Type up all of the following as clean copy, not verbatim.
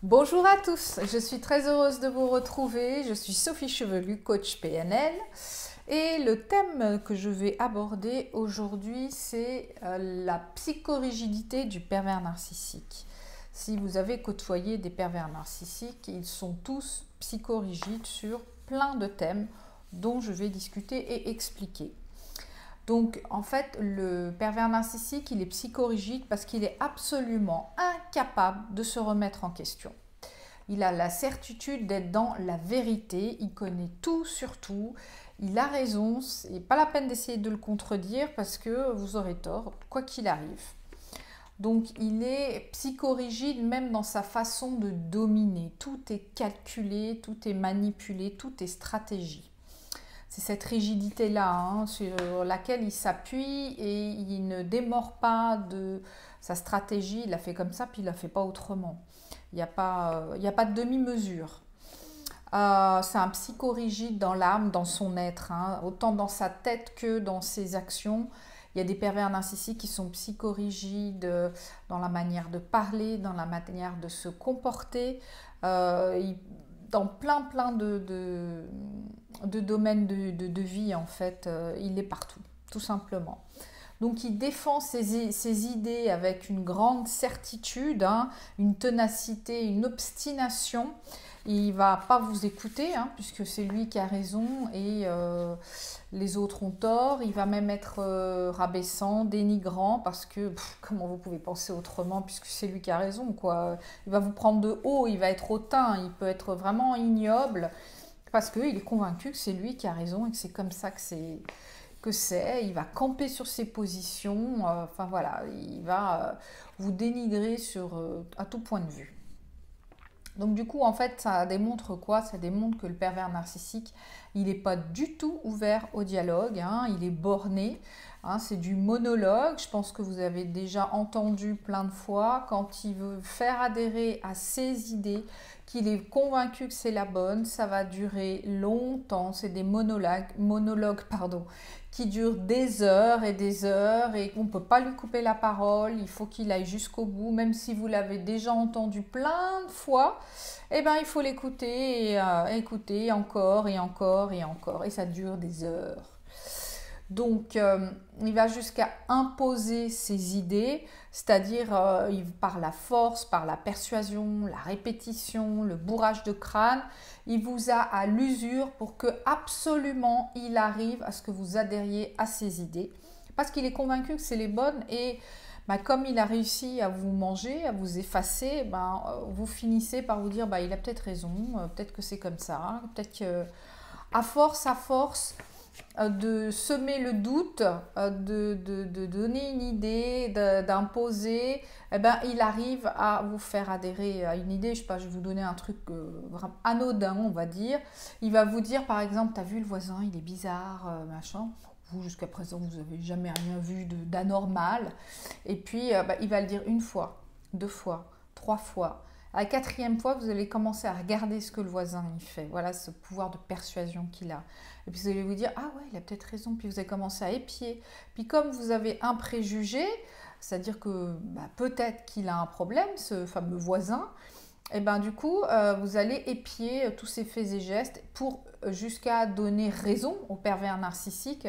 Bonjour à tous, je suis très heureuse de vous retrouver. Je suis Sophie Chevelu, coach PNL. Et le thème que je vais aborder aujourd'hui, c'est la psychorigidité du pervers narcissique. Si vous avez côtoyé des pervers narcissiques, ils sont tous psychorigides sur plein de thèmes dont je vais discuter et expliquer. Donc, en fait, le pervers narcissique, il est psychorigide parce qu'il est absolument incapable de se remettre en question. Il a la certitude d'être dans la vérité, il connaît tout sur tout, il a raison, c'est pas la peine d'essayer de le contredire parce que vous aurez tort, quoi qu'il arrive. Donc, il est psychorigide même dans sa façon de dominer. Tout est calculé, tout est manipulé, tout est stratégie. C'est cette rigidité-là sur laquelle il s'appuie et il ne démord pas de sa stratégie. Il l'a fait comme ça, puis il ne l'a fait pas autrement. Il n'y a pas de demi-mesure. C'est un psychorigide dans l'âme, dans son être, autant dans sa tête que dans ses actions. Il y a des pervers narcissiques qui sont psychorigides dans la manière de parler, dans la manière de se comporter. Dans plein de domaines de vie, en fait, il est partout, tout simplement. Donc il défend ses idées avec une grande certitude, une ténacité, une obstination. Il ne va pas vous écouter, puisque c'est lui qui a raison et les autres ont tort. Il va même être rabaissant, dénigrant, parce que comment vous pouvez penser autrement, puisque c'est lui qui a raison, quoi. Il va vous prendre de haut, il va être hautain, il peut être vraiment ignoble, parce qu'il est convaincu que c'est lui qui a raison et que c'est comme ça il va camper sur ses positions, enfin voilà, il va vous dénigrer à tout point de vue. Donc du coup, en fait, ça démontre quoi? Ça démontre que le pervers narcissique, il n'est pas du tout ouvert au dialogue, il est borné, c'est du monologue. Je pense que vous avez déjà entendu plein de fois, quand il veut faire adhérer à ses idées, qu'il est convaincu que c'est la bonne, ça va durer longtemps. C'est des monologues qui durent des heures et qu'on ne peut pas lui couper la parole. Il faut qu'il aille jusqu'au bout, même si vous l'avez déjà entendu plein de fois. Eh ben, il faut l'écouter et écouter encore et encore et encore. Et ça dure des heures. Donc, il va jusqu'à imposer ses idées, c'est-à-dire par la force, par la persuasion, la répétition, le bourrage de crâne. Il vous a à l'usure pour que absolument il arrive à ce que vous adhériez à ses idées, parce qu'il est convaincu que c'est les bonnes et comme il a réussi à vous manger, à vous effacer, vous finissez par vous dire il a peut-être raison, peut-être que c'est comme ça, peut-être que à force, de semer le doute, de donner une idée, d'imposer, il arrive à vous faire adhérer à une idée. Je sais pas, je vais vous donner un truc vraiment anodin, on va dire. Il va vous dire, par exemple, t'as vu le voisin, il est bizarre, machin. Vous, jusqu'à présent, vous n'avez jamais rien vu d'anormal. Et puis, il va le dire une fois, deux fois, trois fois. À la quatrième fois, vous allez commencer à regarder ce que le voisin il fait. Voilà ce pouvoir de persuasion qu'il a. Et puis vous allez vous dire, ah ouais, il a peut-être raison. Puis vous allez commencer à épier. Puis comme vous avez un préjugé, c'est-à-dire que peut-être qu'il a un problème, ce fameux voisin, et du coup, vous allez épier tous ses faits et gestes pour jusqu'à donner raison au pervers narcissique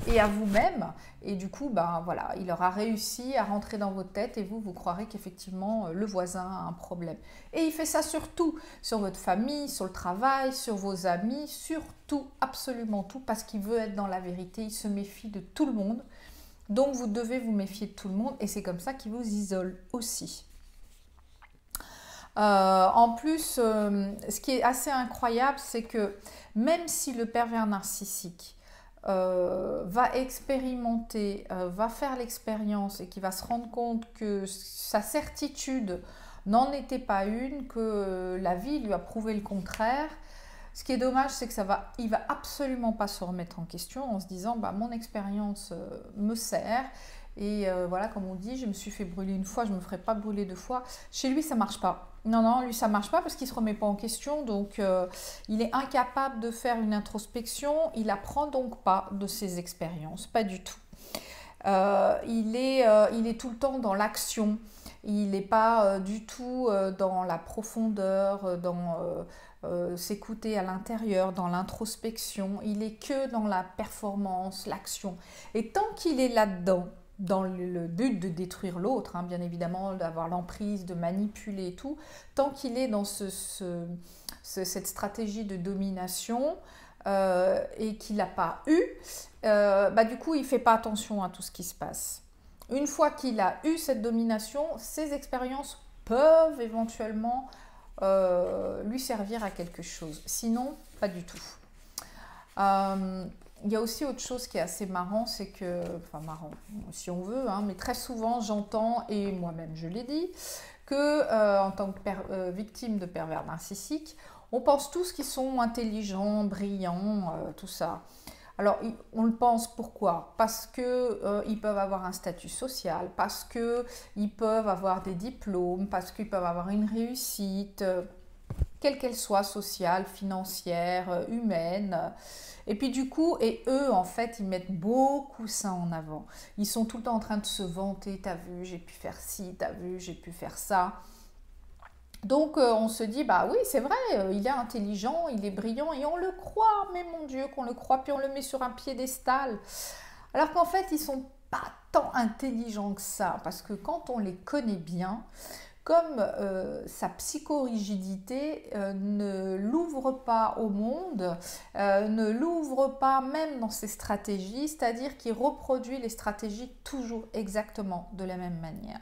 et à vous-même. Et du coup, voilà, il aura réussi à rentrer dans votre tête et vous croirez qu'effectivement, le voisin a un problème. Et il fait ça sur tout, sur votre famille, sur le travail, sur vos amis, sur tout, absolument tout, parce qu'il veut être dans la vérité, il se méfie de tout le monde. Donc, vous devez vous méfier de tout le monde et c'est comme ça qu'il vous isole aussi. En plus, ce qui est assez incroyable, c'est que même si le pervers narcissique va expérimenter, va faire l'expérience et qu'il va se rendre compte que sa certitude n'en était pas une, que la vie lui a prouvé le contraire, ce qui est dommage, c'est que il va absolument pas se remettre en question en se disant mon expérience me sert. Et voilà, comme on dit, je me suis fait brûler une fois, je ne me ferai pas brûler deux fois. Chez lui, ça ne marche pas. Non, lui, ça ne marche pas parce qu'il ne se remet pas en question. Donc, il est incapable de faire une introspection. Il n'apprend donc pas de ses expériences, pas du tout. Il est tout le temps dans l'action. il n'est pas du tout dans la profondeur, dans s'écouter à l'intérieur, dans l'introspection. Il est que dans la performance, l'action. Et tant qu'il est là-dedans, dans le but de détruire l'autre, hein, bien évidemment, d'avoir l'emprise, de manipuler et tout, tant qu'il est dans cette stratégie de domination et qu'il n'a pas eu, du coup, il ne fait pas attention à tout ce qui se passe. Une fois qu'il a eu cette domination, ces expériences peuvent éventuellement lui servir à quelque chose. Sinon, pas du tout. Il y a aussi autre chose qui est assez marrant, c'est que, enfin marrant si on veut, hein, mais très souvent j'entends, et moi-même je l'ai dit, que en tant que victime de pervers narcissiques, on pense tous qu'ils sont intelligents, brillants, tout ça. Alors on le pense pourquoi? Parce qu'ils peuvent avoir un statut social, parce qu'ils peuvent avoir des diplômes, parce qu'ils peuvent avoir une réussite, quelle qu'elle soit, sociale, financière, humaine. Et puis du coup, et eux en fait, ils mettent beaucoup ça en avant. Ils sont tout le temps en train de se vanter, t'as vu, j'ai pu faire ci, t'as vu, j'ai pu faire ça. Donc on se dit, bah oui, c'est vrai, il est intelligent, il est brillant, et on le croit, mais mon Dieu, qu'on le croit, puis on le met sur un piédestal. Alors qu'en fait, ils sont pas tant intelligents que ça, parce que quand on les connaît bien, comme sa psychorigidité ne l'ouvre pas au monde, ne l'ouvre pas même dans ses stratégies, c'est-à-dire qu'il reproduit les stratégies toujours exactement de la même manière.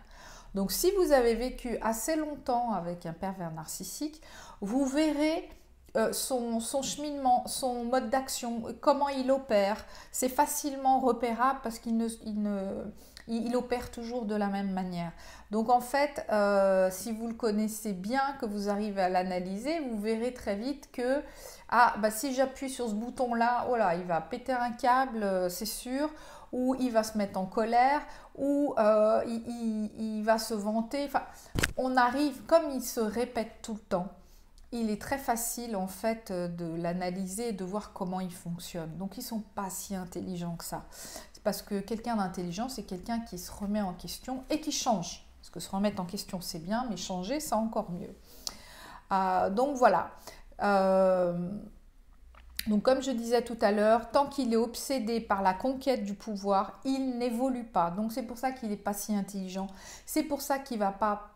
Donc si vous avez vécu assez longtemps avec un pervers narcissique, vous verrez son cheminement, son mode d'action, comment il opère. C'est facilement repérable parce qu'il opère toujours de la même manière. Donc en fait, si vous le connaissez bien, que vous arrivez à l'analyser, vous verrez très vite que si j'appuie sur ce bouton-là, oh là, il va péter un câble, c'est sûr, ou il va se mettre en colère, ou il va se vanter. Enfin, on arrive, comme il se répète tout le temps, il est très facile en fait de l'analyser et de voir comment il fonctionne. Donc ils ne sont pas si intelligents que ça. C'est parce que quelqu'un d'intelligent, c'est quelqu'un qui se remet en question et qui change. Parce que se remettre en question, c'est bien, mais changer, c'est encore mieux. Donc voilà. Donc comme je disais tout à l'heure, tant qu'il est obsédé par la conquête du pouvoir, il n'évolue pas. Donc c'est pour ça qu'il n'est pas si intelligent. C'est pour ça qu'il ne va pas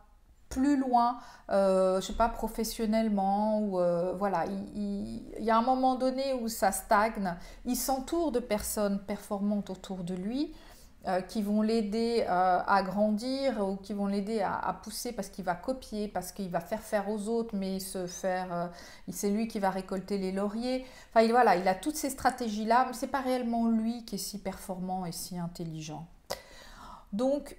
plus loin, je sais pas, professionnellement, ou voilà, il y a un moment donné où ça stagne, il s'entoure de personnes performantes autour de lui, qui vont l'aider à grandir, ou qui vont l'aider à pousser, parce qu'il va copier, parce qu'il va faire aux autres, mais c'est lui qui va récolter les lauriers. Enfin voilà, il a toutes ces stratégies-là, mais c'est pas réellement lui qui est si performant et si intelligent. Donc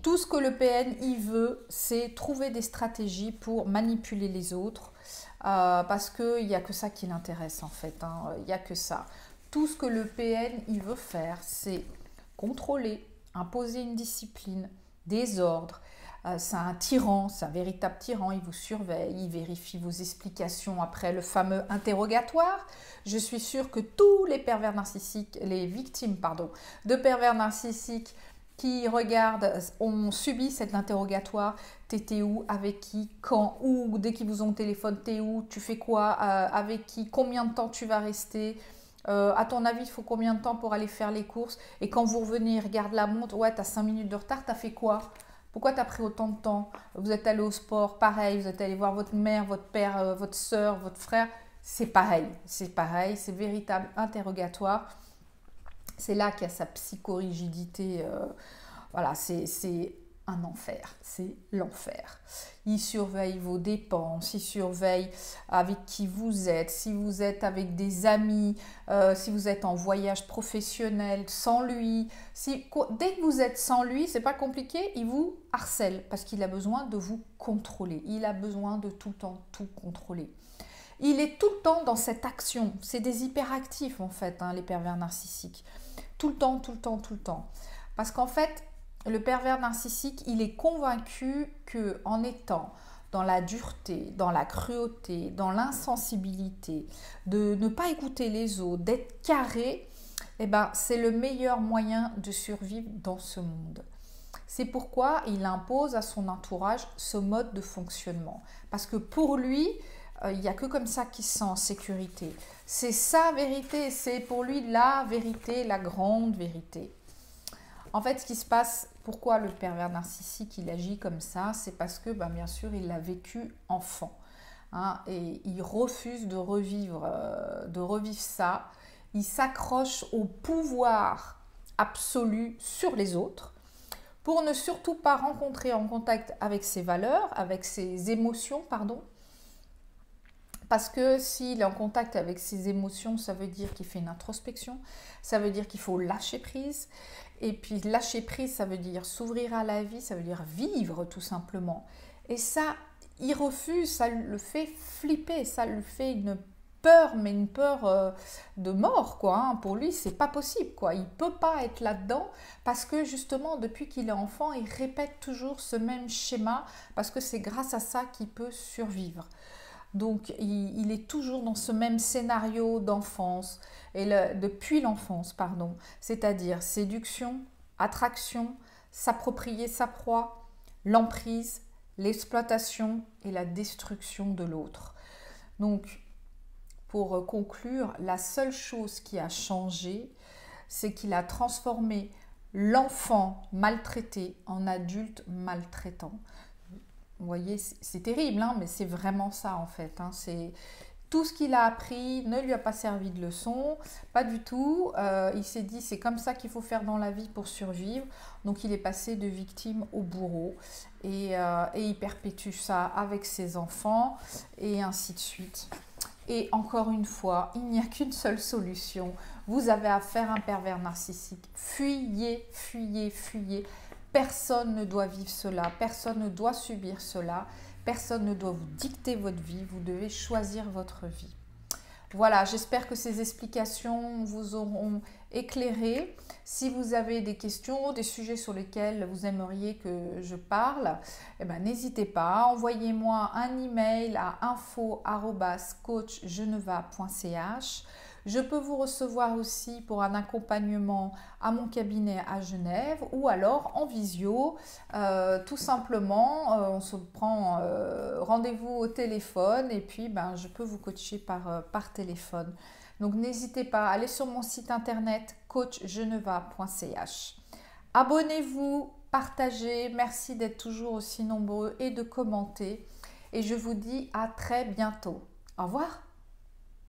tout ce que le PN y veut, c'est trouver des stratégies pour manipuler les autres, parce qu'il n'y a que ça qui l'intéresse en fait, hein, il n'y a que ça. Tout ce que le PN y veut faire, c'est contrôler, imposer une discipline, des ordres. C'est un tyran, c'est un véritable tyran, il vous surveille, il vérifie vos explications après le fameux interrogatoire. Je suis sûre que tous les pervers narcissiques, les victimes de pervers narcissiques qui regardent, ont subi cet interrogatoire. T'étais où, avec qui, quand, où, dès qu'ils vous ont au téléphone, t'es où, tu fais quoi, avec qui, combien de temps tu vas rester, à ton avis, il faut combien de temps pour aller faire les courses, et quand vous revenez, regarde la montre, ouais, t'as 5 minutes de retard, t'as fait quoi? Pourquoi t'as pris autant de temps? Vous êtes allé au sport, pareil, vous êtes allé voir votre mère, votre père, votre soeur, votre frère, c'est pareil, c'est véritable interrogatoire. C'est là qu'il y a sa psychorigidité. Voilà, c'est un enfer, c'est l'enfer. Il surveille vos dépenses, il surveille avec qui vous êtes, si vous êtes avec des amis, si vous êtes en voyage professionnel sans lui. Dès que vous êtes sans lui, c'est pas compliqué, il vous harcèle parce qu'il a besoin de vous contrôler. Il a besoin de tout le temps tout contrôler. Il est tout le temps dans cette action. C'est des hyperactifs en fait, hein, les pervers narcissiques. Tout le temps, tout le temps, tout le temps. Parce qu'en fait, le pervers narcissique, il est convaincu qu'en étant dans la dureté, dans la cruauté, dans l'insensibilité, de ne pas écouter les autres, d'être carré, eh ben, c'est le meilleur moyen de survivre dans ce monde. C'est pourquoi il impose à son entourage ce mode de fonctionnement. Parce que pour lui, il n'y a que comme ça qu'il se sent en sécurité. C'est sa vérité, c'est pour lui la vérité, la grande vérité. En fait, ce qui se passe, pourquoi le pervers narcissique il agit comme ça, c'est parce que bien sûr il l'a vécu enfant. Et il refuse de revivre ça. Il s'accroche au pouvoir absolu sur les autres pour ne surtout pas rentrer en contact avec ses valeurs, avec ses émotions, pardon. Parce que s'il est en contact avec ses émotions, ça veut dire qu'il fait une introspection, ça veut dire qu'il faut lâcher prise. Et puis lâcher prise, ça veut dire s'ouvrir à la vie, ça veut dire vivre tout simplement. Et ça, il refuse, ça le fait flipper, ça lui fait une peur, mais une peur de mort, quoi. Pour lui, c'est pas possible, quoi. Il peut pas être là-dedans parce que justement, depuis qu'il est enfant, il répète toujours ce même schéma parce que c'est grâce à ça qu'il peut survivre. Donc, il est toujours dans ce même scénario d'enfance, depuis l'enfance, pardon. C'est-à-dire séduction, attraction, s'approprier sa proie, l'emprise, l'exploitation et la destruction de l'autre. Donc, pour conclure, la seule chose qui a changé, c'est qu'il a transformé l'enfant maltraité en adulte maltraitant. Vous voyez, c'est terrible, mais c'est vraiment ça en fait. C'est tout ce qu'il a appris ne lui a pas servi de leçon, pas du tout. Il s'est dit c'est comme ça qu'il faut faire dans la vie pour survivre. Donc il est passé de victime au bourreau et il perpétue ça avec ses enfants et ainsi de suite. Et encore une fois, il n'y a qu'une seule solution. Vous avez affaire à un pervers narcissique. Fuyez, fuyez, fuyez. Personne ne doit vivre cela, personne ne doit subir cela, personne ne doit vous dicter votre vie, vous devez choisir votre vie. Voilà, j'espère que ces explications vous auront éclairé. Si vous avez des questions, des sujets sur lesquels vous aimeriez que je parle, n'hésitez pas, envoyez-moi un email à info@coachgeneva.ch. Je peux vous recevoir aussi pour un accompagnement à mon cabinet à Genève ou alors en visio. Tout simplement, on se prend rendez-vous au téléphone et puis je peux vous coacher par téléphone. Donc n'hésitez pas, allez sur mon site internet coachgeneva.ch. Abonnez-vous, partagez, merci d'être toujours aussi nombreux et de commenter. Et je vous dis à très bientôt. Au revoir.